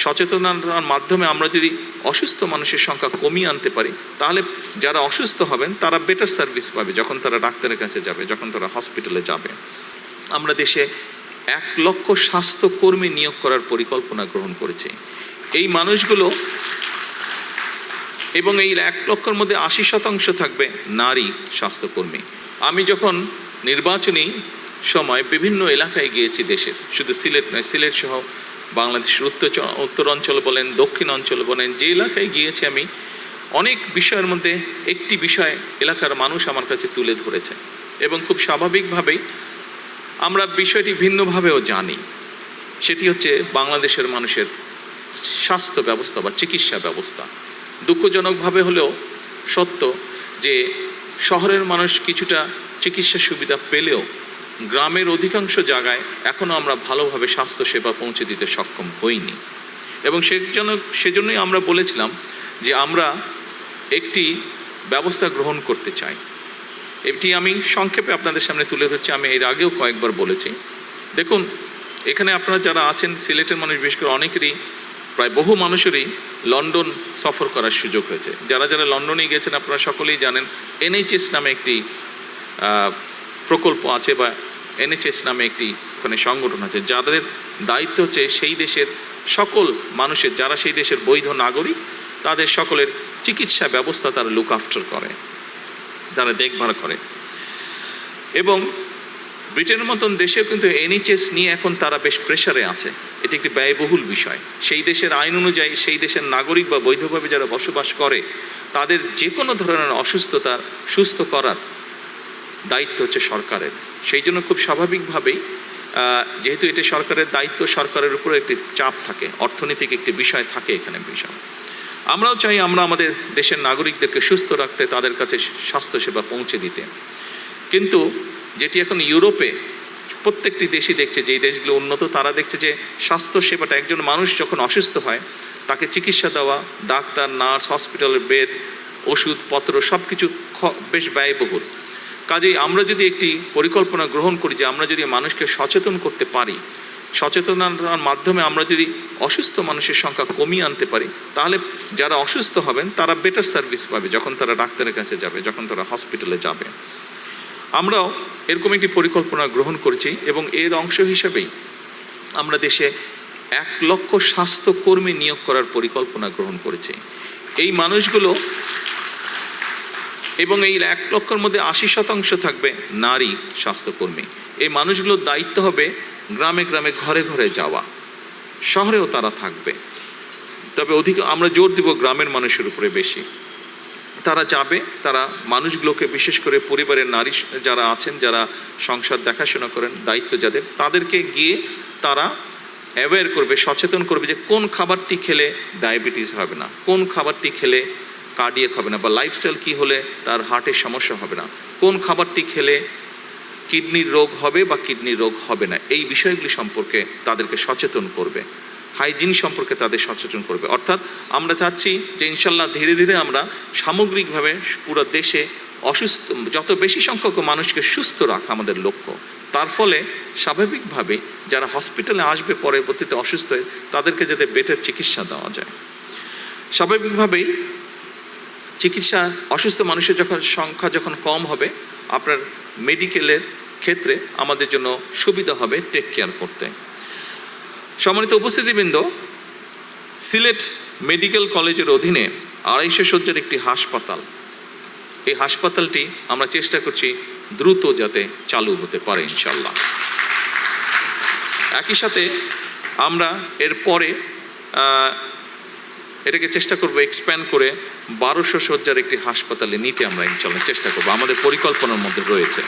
সচেতনতার মাধ্যমে আমরা যদি অসুস্থ মানুষের সংখ্যা কমিয়ে আনতে পারি, তাহলে যারা অসুস্থ হবেন তারা বেটার সার্ভিস পাবে যখন তারা ডাক্তারের কাছে যাবে, যখন তারা হসপিটালে যাবে। আমরা দেশে 1 লক্ষ স্বাস্থ্যকর্মী নিয়োগ করার পরিকল্পনা গ্রহণ করেছি। এই মানুষগুলো এবং এই 1 লক্ষের মধ্যে 80% থাকবে নারী স্বাস্থ্যকর্মী। আমি যখন নির্বাচনী সময় বিভিন্ন এলাকায় গিয়েছি দেশের, শুধু সিলেট নয়, সিলেট সহ বাংলাদেশের উত্তরাঞ্চল বলেন, দক্ষিণ অঞ্চল বলেন, যে এলাকায় গিয়েছি আমি অনেক বিষয়ের মধ্যে একটি বিষয় এলাকার মানুষ আমার কাছে তুলে ধরেছে এবং খুব স্বাভাবিকভাবেই আমরা বিষয়টি ভিন্নভাবেও জানি। সেটি হচ্ছে বাংলাদেশের মানুষের স্বাস্থ্য ব্যবস্থা বা চিকিৎসা ব্যবস্থা। দুঃখজনকভাবে হলেও সত্য যে শহরের মানুষ কিছুটা চিকিৎসা সুবিধা পেলেও গ্রামের অধিকাংশ জায়গায় এখনও আমরা ভালোভাবে স্বাস্থ্যসেবা পৌঁছে দিতে সক্ষম হইনি। এবং সেজন্যই আমরা বলেছিলাম যে আমরা একটি ব্যবস্থা গ্রহণ করতে চাই। এটি আমি সংক্ষেপে আপনাদের সামনে তুলে ধরছি। আমি এর আগেও কয়েকবার বলেছি। দেখুন, এখানে আপনারা যারা আছেন সিলেটের মানুষ, বিশেষ করে অনেকেরই, প্রায় বহু মানুষেরই লন্ডন সফর করার সুযোগ হয়েছে। যারা যারা লন্ডনে গিয়েছেন আপনারা সকলেই জানেন NHS নামে একটি প্রকল্প আছে বা NHS নামে একটি ওখানে সংগঠন আছে, যাদের দায়িত্ব হচ্ছে সেই দেশের সকল মানুষের, যারা সেই দেশের বৈধ নাগরিক, তাদের সকলের চিকিৎসা ব্যবস্থা তারা লুক আফটার করে, তারা দেখভাল করে। এবং ব্রিটেনের মতন দেশেও কিন্তু NHS নিয়ে এখন তারা বেশ প্রেসারে আছে। এটি একটি ব্যয়বহুল বিষয়। সেই দেশের আইন অনুযায়ী সেই দেশের নাগরিক বা বৈধভাবে যারা বসবাস করে তাদের যে কোনো ধরনের অসুস্থতা সুস্থ করার দায়িত্ব হচ্ছে সরকারের। সেই জন্য খুব স্বাভাবিকভাবেই যেহেতু এটি সরকারের দায়িত্ব, সরকারের উপরে একটি চাপ থাকে, অর্থনৈতিক একটি বিষয় থাকে এখানে বিষয়। আমরাও চাই আমরা আমাদের দেশের নাগরিকদেরকে সুস্থ রাখতে, তাদের কাছে স্বাস্থ্যসেবা পৌঁছে দিতে। কিন্তু যেটি এখন ইউরোপে প্রত্যেকটি দেশই দেখছে, যেই দেশগুলো উন্নত তারা দেখছে যে স্বাস্থ্যসেবাটা, একজন মানুষ যখন অসুস্থ হয় তাকে চিকিৎসা দেওয়া, ডাক্তার, নার্স, হসপিটালের বেড, ওষুধপত্র সব কিছু বেশ ব্যয়বহুল। কাজেই আমরা যদি একটি পরিকল্পনা গ্রহণ করি যে আমরা যদি মানুষকে সচেতন করতে পারি, সচেতনতার মাধ্যমে আমরা যদি অসুস্থ মানুষের সংখ্যা কমিয়ে আনতে পারি, তাহলে যারা অসুস্থ হবেন তারা বেটার সার্ভিস পাবে যখন তারা ডাক্তারের কাছে যাবে, যখন তারা হসপিটালে যাবে। আমরাও এরকম একটি পরিকল্পনা গ্রহণ করেছি এবং এর অংশ হিসেবেই আমরা দেশে 1 লক্ষ স্বাস্থ্যকর্মী নিয়োগ করার পরিকল্পনা গ্রহণ করেছি। এই মানুষগুলো এবং এই 1 লক্ষের মধ্যে 80% থাকবে নারী স্বাস্থ্যকর্মী। এই মানুষগুলোর দায়িত্ব হবে গ্রামে গ্রামে ঘরে ঘরে যাওয়া, শহরেও তারা থাকবে, তবে আমরা জোর দিব গ্রামের মানুষের উপরে বেশি। তারা যাবে, তারা মানুষগুলোকে, বিশেষ করে পরিবারের নারী যারা আছেন, যারা সংসার দেখাশোনা করেন, দায়িত্ব যাদের, তাদেরকে গিয়ে তারা অ্যাওয়্যার করবে, সচেতন করবে যে কোন খাবারটি খেলে ডায়াবেটিস হবে না, কোন খাবারটি খেলে কার্ডিয়াক হবে না, বা লাইফস্টাইল কী হলে তার হার্টের সমস্যা হবে না, কোন খাবারটি খেলে কিডনির রোগ হবে বা কিডনির রোগ হবে না। এই বিষয়গুলি সম্পর্কে তাদেরকে সচেতন করবে, হাইজিন সম্পর্কে তাদের সচেতন করবে। অর্থাৎ আমরা চাচ্ছি যে ইনশাল্লাহ ধীরে ধীরে আমরা সামগ্রিকভাবে পুরো দেশে যত বেশি সংখ্যক মানুষকে সুস্থ রাখা আমাদের লক্ষ্য। তার ফলে স্বাভাবিকভাবে যারা হসপিটালে আসবে পরবর্তীতে অসুস্থ হয়ে, তাদেরকে যাতে বেটার চিকিৎসা দেওয়া যায়। স্বাভাবিকভাবেই চিকিৎসা, অসুস্থ মানুষের সংখ্যা যখন কম হবে, আপনার মেডিকেলের ক্ষেত্রে আমাদের জন্য সুবিধা হবে টেক কেয়ার করতে। সম্মানিত উপস্থিতিবৃন্দ, সিলেট মেডিকেল কলেজের অধীনে 250 শয্যার একটি হাসপাতাল, এই হাসপাতালটি আমরা চেষ্টা করছি দ্রুত যাতে চালু হতে পারে ইনশাল্লাহ। একই সাথে আমরা এরপরে এটাকে চেষ্টা করব এক্সপ্যান্ড করে 1200 শয্যার একটি হাসপাতালে নিতে আমরা ইনশাল্লাহ চেষ্টা করব, আমাদের পরিকল্পনার মধ্যে রয়েছে।